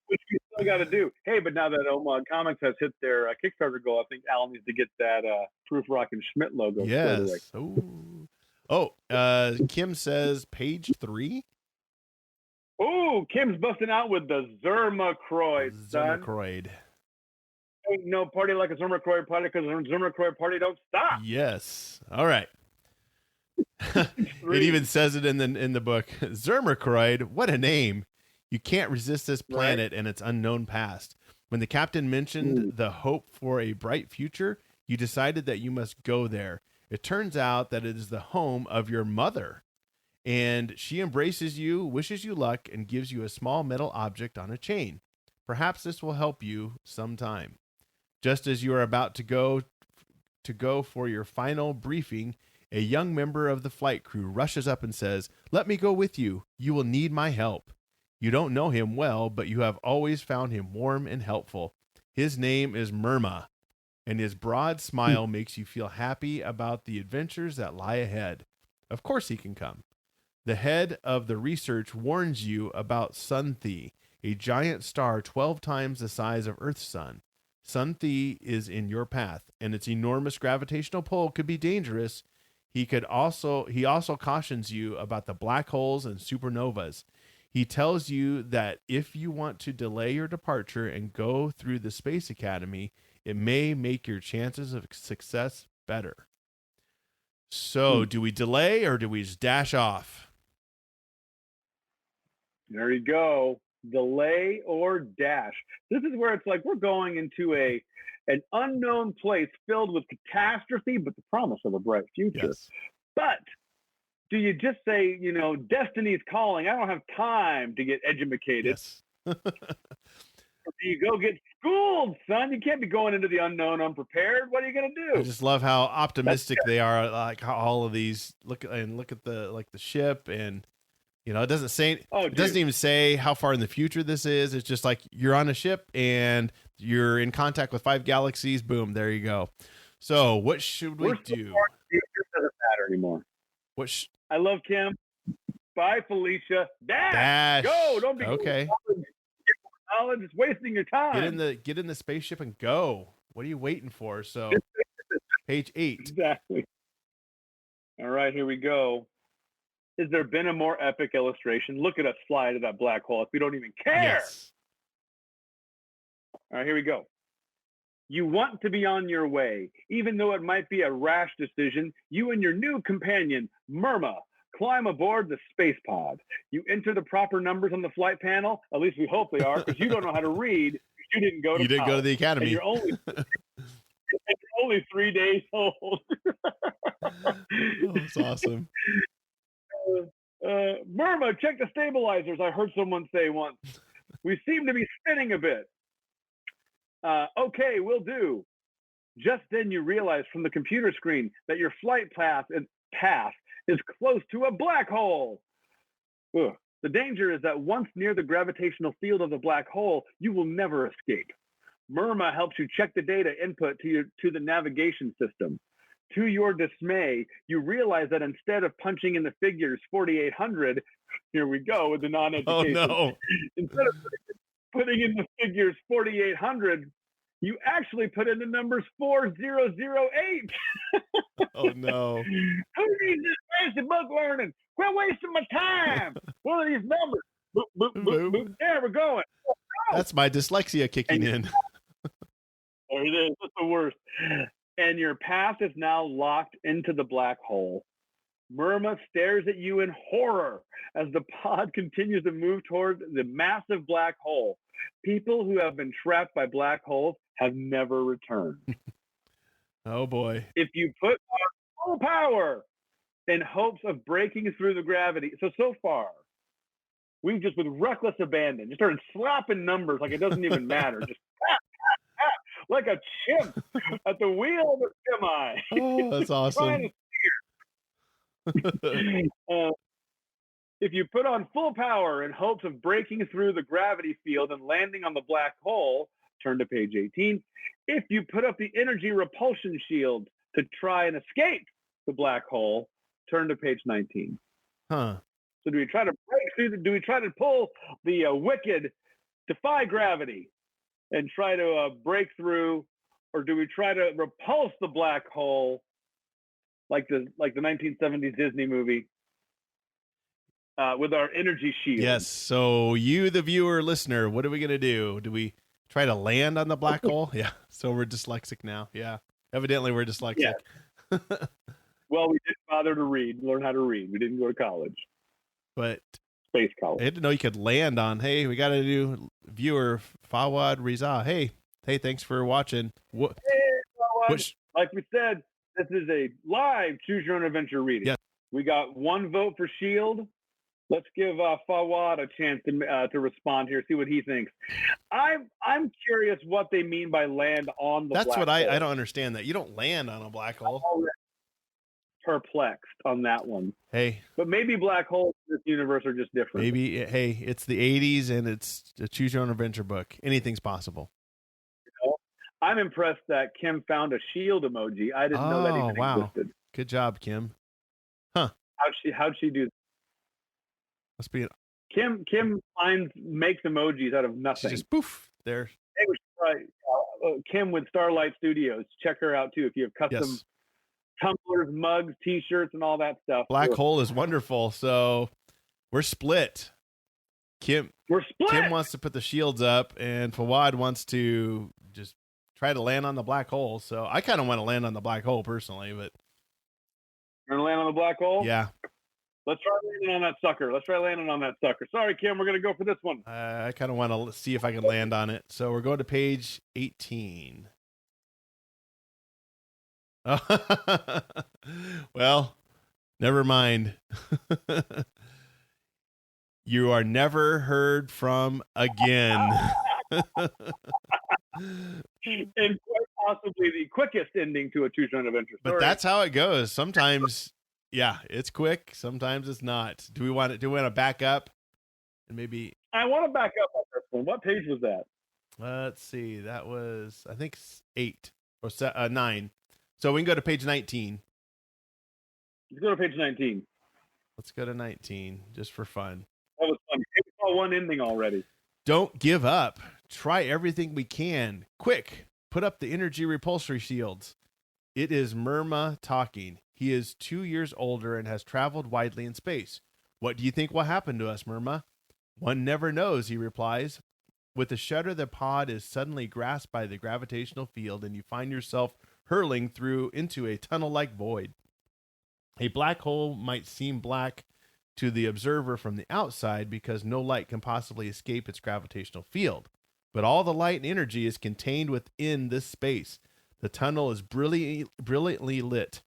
Which we still got to do. Hey, but now that Omug Comics has hit their Kickstarter goal, I think Alan needs to get that Proof Rock and Schmidt logo. Yes. Kim says page 3. Oh, Kim's busting out with the Zermacroid, son. Zermacroid. Ain't no party like a Zermacroid party, because a Zermacroid party don't stop. Yes. All right. It even says it in the book. Zermacroid, what a name. You can't resist this planet and its unknown past. When the captain mentioned the hope for a bright future, you decided that you must go there. It turns out that it is the home of your mother, and she embraces you, wishes you luck, and gives you a small metal object on a chain. Perhaps this will help you sometime. Just as you are about to go for your final briefing, a young member of the flight crew rushes up and says, "Let me go with you. You will need my help." You don't know him well, but you have always found him warm and helpful. His name is Murma, and his broad smile makes you feel happy about the adventures that lie ahead. Of course he can come. The head of the research warns you about Sunthi, a giant star 12 times the size of Earth's sun. Sunthi is in your path, and its enormous gravitational pull could be dangerous. He also cautions you about the black holes and supernovas. He tells you that if you want to delay your departure and go through the Space Academy, it may make your chances of success better. So, do we delay or do we just dash off? There you go. Delay or dash. This is where it's like we're going into an unknown place filled with catastrophe, but the promise of a bright future. Yes. But do you just say, destiny's calling? I don't have time to get edumacated. Yes. You go get schooled, son. You can't be going into the unknown unprepared. What are you going to do? I just love how optimistic they are. Like how all of these look at the ship, and it doesn't say, it doesn't even say how far in the future this is. It's just like you're on a ship and you're in contact with 5 galaxies. Boom, there you go. So what should we do? It doesn't matter anymore. I love Kim. Bye, Felicia. Dash. Go. Don't be okay. Knowledge is wasting your time. Get in the spaceship and go. What are you waiting for? So page 8. Exactly. All right, here we go. Has there been a more epic illustration? Look at us fly to that black hole if we don't even care. Yes. All right, here we go. You want to be on your way. Even though it might be a rash decision, you and your new companion, Myrma, climb aboard the space pod. You enter the proper numbers on the flight panel. At least we hope they are, because you don't know how to read. You didn't go to go to the academy. And you're only 3 days old. That's awesome. Myrma, check the stabilizers, I heard someone say once. We seem to be spinning a bit. Okay, will do. Just then you realize from the computer screen that your flight path is close to a black hole. Ugh. The danger is that once near the gravitational field of the black hole, you will never escape. Myrma helps you check the data input to the navigation system. To your dismay, you realize that instead of punching in the figures 4,800, here we go with the non-education. Oh no! Instead of putting in the figures 4,800, you actually put in the numbers 4008. Oh no! Who needs this fancy book learning? Quit wasting my time. What are these numbers? Boop, boop, boop, boop. There we're going. That's my dyslexia kicking in. There it is. That's the worst. And your path is now locked into the black hole. Myrma stares at you in horror as the pod continues to move toward the massive black hole. People who have been trapped by black holes have never returned. Oh boy. If you put on full power in hopes of breaking through the gravity. So far, we've just, with reckless abandon, just started slapping numbers like it doesn't even matter. Just like a chimp at the wheel of a semi. Oh, that's awesome. If you put on full power in hopes of breaking through the gravity field and landing on the black hole, turn to page 18. If you put up the energy repulsion shield to try and escape the black hole, turn to page 19. Huh. So do we try to break through? Do we try to pull the wicked, defy gravity, and try to break through, or do we try to repulse the black hole, like the 1970s Disney movie, with our energy shield? Yes. So you, the viewer, listener, what are we gonna do? Do we try to land on the black hole? Yeah. So we're dyslexic now. Yeah. Evidently, we're dyslexic. Yeah. Well, we didn't bother to learn how to read. We didn't go to college. But space college. I didn't know you could land on. Hey, we got a new viewer, Fawad Riza. Hey, thanks for watching. Hey, Fawad. Like we said, this is a live Choose Your Own Adventure reading. Yes. We got one vote for Shield. Let's give Fawad a chance to respond here, see what he thinks. I'm curious what they mean by land on the black hole. That's what I don't understand. That you don't land on a black hole. I'm perplexed on that one. Hey, but maybe black holes in this universe are just different. Maybe, hey, it's the 80s and it's a Choose Your Own Adventure book. Anything's possible. I'm impressed that Kim found a shield emoji. I didn't know that even existed. Good job, Kim. Huh? How'd she do that? Must be Kim makes emojis out of nothing. She just poof there. Hey, we should try, Kim with Star Lite Studios. Check her out too if you have custom tumblers, mugs, T-shirts, and all that stuff. Black hole is wonderful. So we're split. Kim wants to put the shields up, and Fawad wants to just try to land on the black hole. So I kind of want to land on the black hole personally, but you're gonna land on the black hole? Yeah. Let's try landing on that sucker. Sorry, Kim, we're gonna go for this one. I kind of want to see if I can land on it. So we're going to page 18. Well, never mind. You are never heard from again. And quite possibly the quickest ending to a True Shonen Adventure story. But that's how it goes. Sometimes, yeah, it's quick. Sometimes it's not. Do we want to back up and maybe? I want to back up on this one. What page was that? Let's see. That was, I think, 8 or 9. So we can go to page 19. Let's go to page 19. Let's go to 19 just for fun. That was fun. We saw one ending already. Don't give up. Try everything we can. Quick, put up the energy repulsory shields. It is Murma talking. He is 2 years older and has traveled widely in space. What do you think will happen to us, Murma? One never knows, he replies. With a shudder, the pod is suddenly grasped by the gravitational field, and you find yourself hurling through into a tunnel-like void. A black hole might seem black to the observer from the outside because no light can possibly escape its gravitational field. But all the light and energy is contained within this space. The tunnel is brilliantly lit,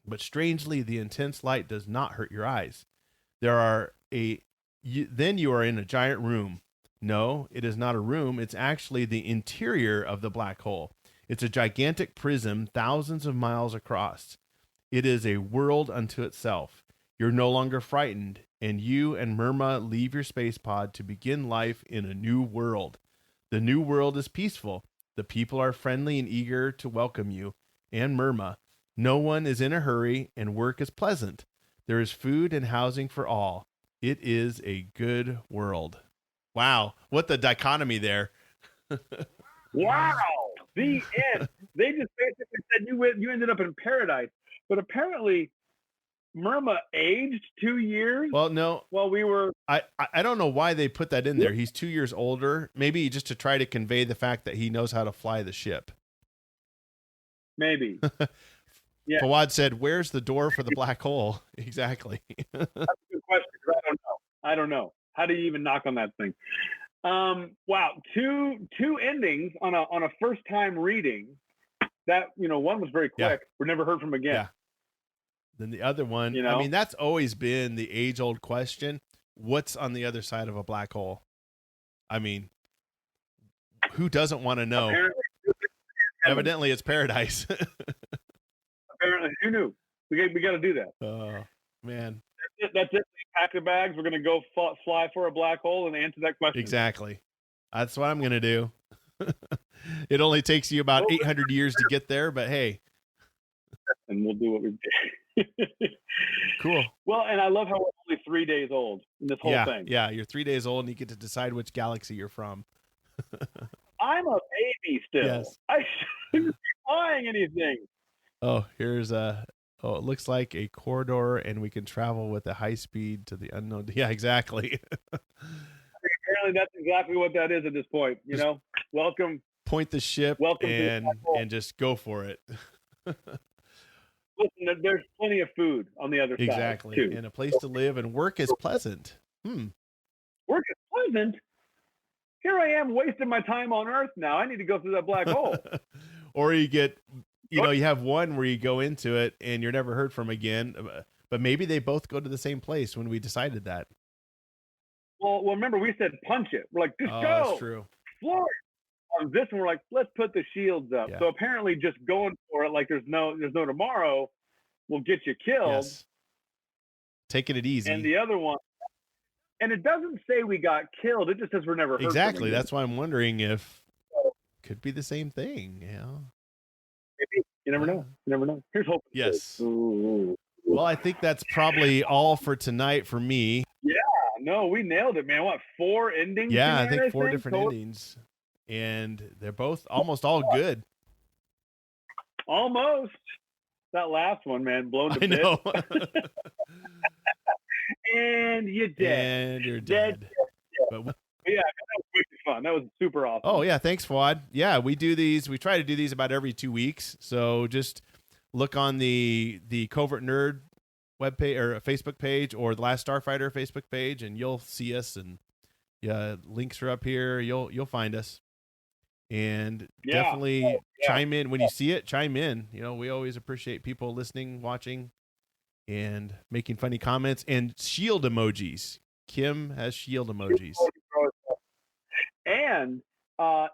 but strangely, the intense light does not hurt your eyes. Then you are in a giant room. No, it is not a room. It's actually the interior of the black hole. It's a gigantic prism thousands of miles across. It is a world unto itself. You're no longer frightened, and you and Murma leave your space pod to begin life in a new world. The new world is peaceful. The people are friendly and eager to welcome you and Murma. No one is in a hurry, and work is pleasant. There is food and housing for all. It is a good world. Wow, what the dichotomy there. Wow, the end. They just basically said you ended up in paradise, but apparently Murma aged 2 years. Well, no. While we were, I don't know why they put that in there. He's 2 years older, maybe just to try to convey the fact that he knows how to fly the ship. Maybe. Yeah. Fawad said, "Where's the door for the black hole?" Exactly. That's a good question. I don't know. How do you even knock on that thing? Wow, two endings on a first time reading. That one was very quick. Yeah. We're never heard from again. Yeah. Then the other one, I mean, that's always been the age-old question. What's on the other side of a black hole? I mean, who doesn't want to know? Evidently, it's paradise. Apparently, who knew? We got to do that. Oh, man. That's it. Pack the bags. We're going to go fly for a black hole and answer that question. Exactly. That's what I'm going to do. It only takes you about 800 years to get there, but hey. And we'll do what we do. Cool. Well, and I love how we're only 3 days old in this whole thing. Yeah, you're 3 days old and you get to decide which galaxy you're from. I'm a baby still. Yes. I shouldn't be flying anything. Oh, here's it looks like a corridor and we can travel with a high speed to the unknown. Yeah, exactly. Apparently that's exactly what that is at this point. Welcome. Point the ship and just go for it. Listen, there's plenty of food on the other side. Exactly. And a place to live and work is pleasant. Work is pleasant? Here I am wasting my time on Earth now. I need to go through that black hole. Or you get, you have one where you go into it and you're never heard from again, but maybe they both go to the same place when we decided that. Well, remember we said punch it. We're like, just go. That's true. Floor it. On this one, we're like, let's put the shields up. Yeah. So apparently just going for it like there's no tomorrow will get you killed. Yes. Taking it easy. And the other one, and it doesn't say we got killed. It just says we're never heard Exactly. from That's why I'm wondering if it could be the same thing. Maybe. You never know. You never know. Here's hope. Yes. Ooh. Well, I think that's probably all for tonight for me. Yeah. No, we nailed it, man. What, 4 endings? Yeah, I think 4 different endings. And they're both almost all good. Almost. That last one, man, blown to bits. I know. And you're dead. And you're dead. But yeah, that was really fun. That was super awesome. Oh, yeah. Thanks, Fuad. Yeah, we do these. We try to do these about every 2 weeks. So just look on the Covert Nerd webpage or Facebook page or the Last Starfighter Facebook page, and you'll see us. And yeah, links are up here. You'll find us. And definitely chime in when you see it. Chime in. We always appreciate people listening, watching, and making funny comments and shield emojis. Kim has shield emojis. And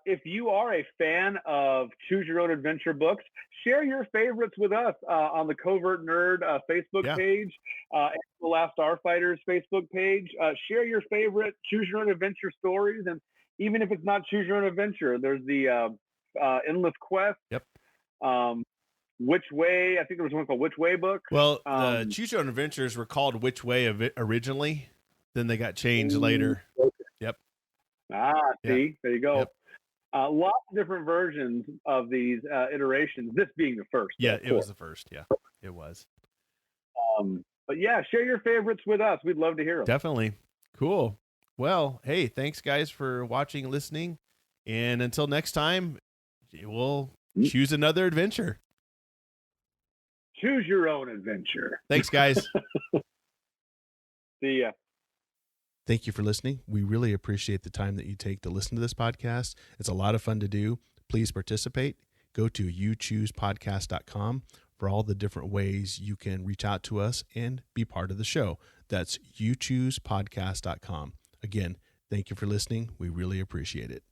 if you are a fan of Choose Your Own Adventure books, share your favorites with us on the Covert Nerd Facebook page and the Last Starfighters Facebook page. Share your favorite Choose Your Own Adventure stories. And even if it's not Choose Your Own Adventure, there's the Endless Quest. Yep. Which Way? I think there was one called Which Way book. Well, the Choose Your Own Adventures were called Which Way originally. Then they got changed later. Yep. See, there you go. Yep. Lots of different versions of these iterations, this being the first. Yeah, it was the first. Yeah, it was. But yeah, share your favorites with us. We'd love to hear them. Definitely. Cool. Well, hey, thanks guys for watching, listening. And until next time, we'll choose another adventure. Choose your own adventure. Thanks, guys. See ya. Thank you for listening. We really appreciate the time that you take to listen to this podcast. It's a lot of fun to do. Please participate. Go to YouThoosePodcast.com for all the different ways you can reach out to us and be part of the show. That's YouThoosePodcast.com. Again, thank you for listening. We really appreciate it.